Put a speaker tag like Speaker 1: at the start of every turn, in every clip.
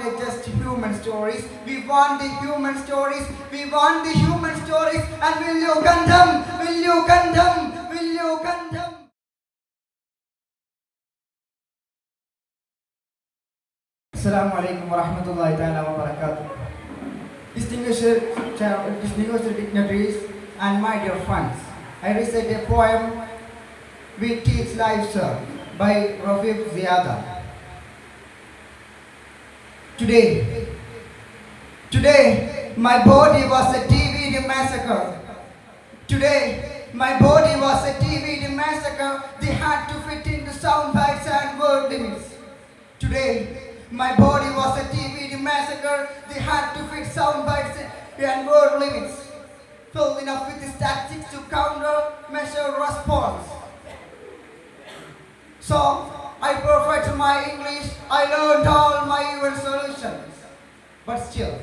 Speaker 1: want just human stories. We want the human stories. We want the human stories. And will you condemn? Will you condemn? Will you condemn? Assalamu alaikum wa rahmatullahi ta'ala wa barakatuh. Distinguished dignitaries and my dear friends, I recite a poem, We Teach Life Sir, by Rafi Ziada. Today, my body was a DVD massacre. Today, my body was a DVD massacre. They had to fit into sound bites and word limits. Today, my body was a DVD massacre. They had to fit sound bites and word limits. Filled enough with these tactics to counter measure response. So, I perfected my English. I learned all my evil solutions. But still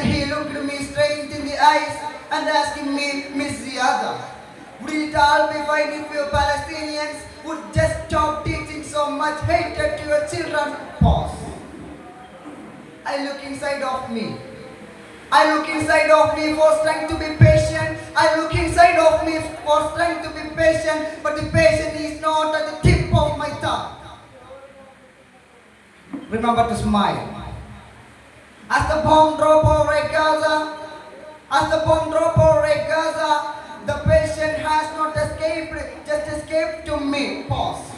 Speaker 1: he looked me straight in the eyes and asking me, Miss Ziada, would it all be fine if you Palestinians would just stop teaching so much hatred to your children? Pause. I look inside of me for strength to be patient. I look inside of me for strength to be patient, but the patience is not at the tip of my tongue. Remember to smile. As the bomb drop over Gaza, the patient has not escaped, just escaped to me. Pause.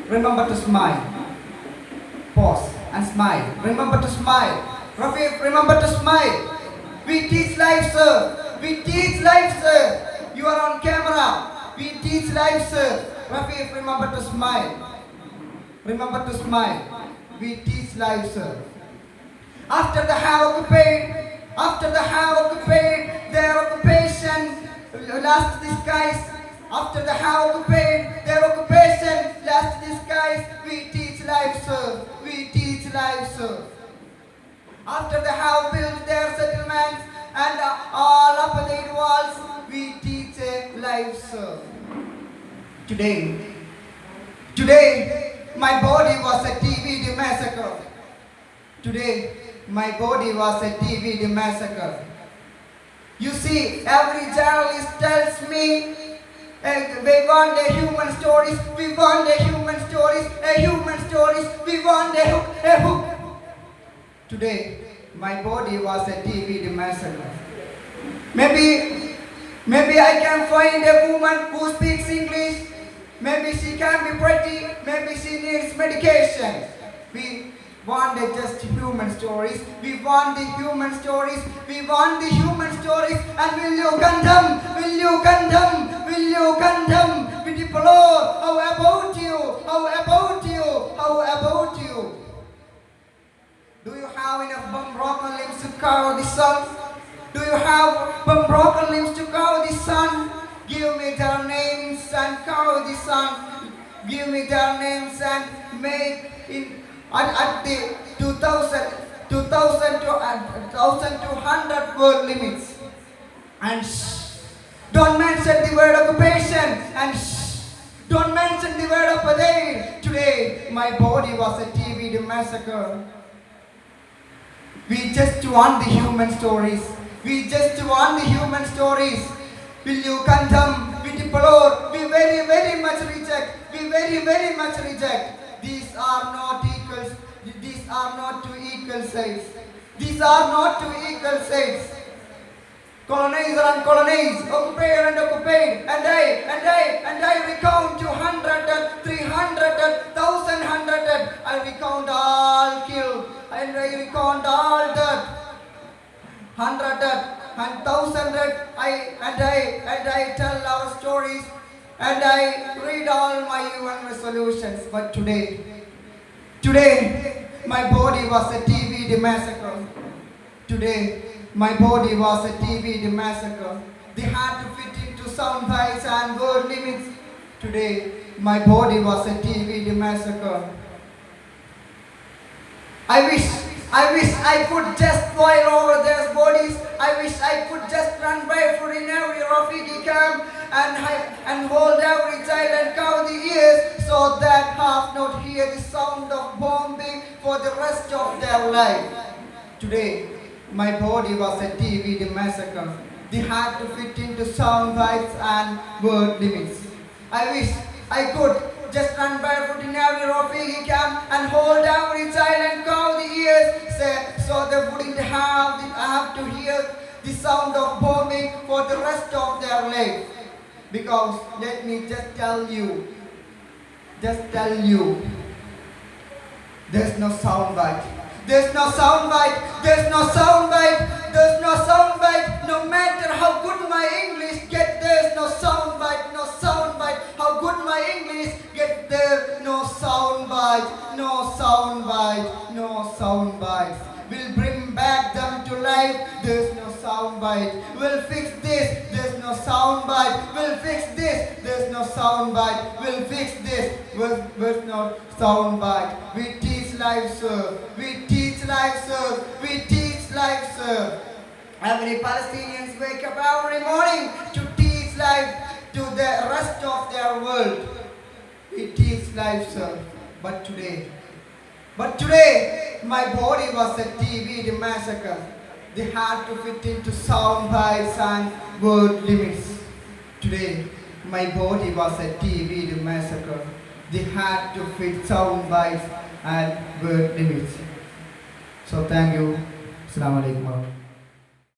Speaker 1: Remember to smile. Pause and smile. Remember to smile. Rafiq, remember to smile. We teach life, sir. We teach life, sir. You are on camera. We teach life, sir. Rafiq, remember to smile. Remember to smile. We teach life, sir. After the havoc paid, their occupation last disguise. After the havoc paid, their occupation last disguise. We teach life, sir. We teach life, sir. After they have built their settlements and all apartheid walls, we teach a life, sir. Today, my body was a DVD massacre. Today, my body was a DVD massacre. You see, every journalist tells me, we want a human stories, we want a human stories, we want a hook. Today, my body was a DVD massacre. Maybe I can find a woman who speaks English. Maybe she can be pretty. Maybe she needs medication. We want just human stories. We want the human stories. We want the human stories. And will you condemn? Will you condemn? Will you condemn? We deplore. How about you? How about you? How about you? Do you have enough bone broken limbs to cover the sun? Do you have bone broken limbs to cover the sun? Give me their names and cover the sun. Give me their names and make it at the 2,200 word limits. And don't mention the word occupation. And don't mention the word apartheid. Today, my body was a TV massacre. We just want the human stories. We just want the human stories. Will you condemn? We deplore. We very, very much reject. We very, very much reject. These are not equals. These are not two equal sides. These are not two equal sides. Colonizer and colonized, occupier and occupied, and I recount 200 and 300 and 1,100. I recount all killed, and I recount all dead. 100 and 1,000. I tell our stories, and I read all my UN resolutions. But today, my body was a TV massacre. Today, my body was a TV massacre. They had to fit into sound bites and word limits. Today, my body was a TV massacre. I wish I could just fly over their bodies. I wish I could just run barefoot in every refugee camp and hold every child and cover the ears so that half not hear the sound of bombing for the rest of their life. Today, my body was a TV massacre. They had to fit into sound bites and word limits. I wish I could just run barefoot in every refugee camp and hold every child and cover the ears so they wouldn't have to hear the sound of bombing for the rest of their life. Because let me just tell you, there's no sound bite. There's no sound bite. There's no sound bite. There's no sound bite. No matter how good my English get, there's no sound bite. No sound bite. How good my English get, there no sound bite. No sound bite. No sound bites. We'll bring back them to life. There's no sound bite. We'll fix this. There's no sound bite. We'll fix this. There's no sound bite. We'll fix this. There's no sound bite. We teach life, sir. We teach life, sir. We teach life, sir. Every Palestinians wake up every morning to teach life to the rest of their world. We teach life, sir. But today, my body was a TV massacre. They had to fit into sound bites and word limits. Today, my body was a TV massacre. They had to fit sound bites and word limits. So thank you. Assalamu alaikum.